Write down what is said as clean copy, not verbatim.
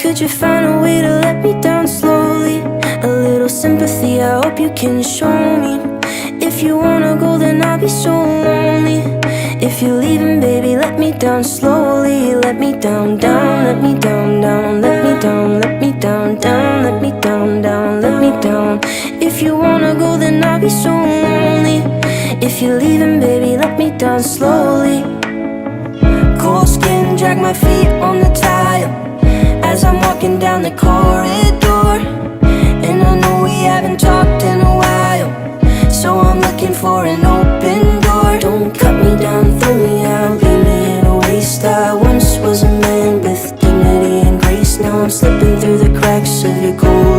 Could you find a way to let me down slowly? A little sympathy, I hope you can show me. If you wanna go, then I'll be so lonely. If you're leaving, baby, let me down slowly. Let me down, down, let me down, down. Let me down, let me down, down. Let me down, down, let me down. If you wanna go, then I'll be so lonely. If you're leaving, baby, let me down slowly. Cold skin, drag my feet on the tile as I'm walking down the corridor. And I know we haven't talked in a while, so I'm looking for an open door. Don't cut me down, throw me out, leave me in a waste. I once was a man with dignity and grace. Now I'm slipping through the cracks of your cold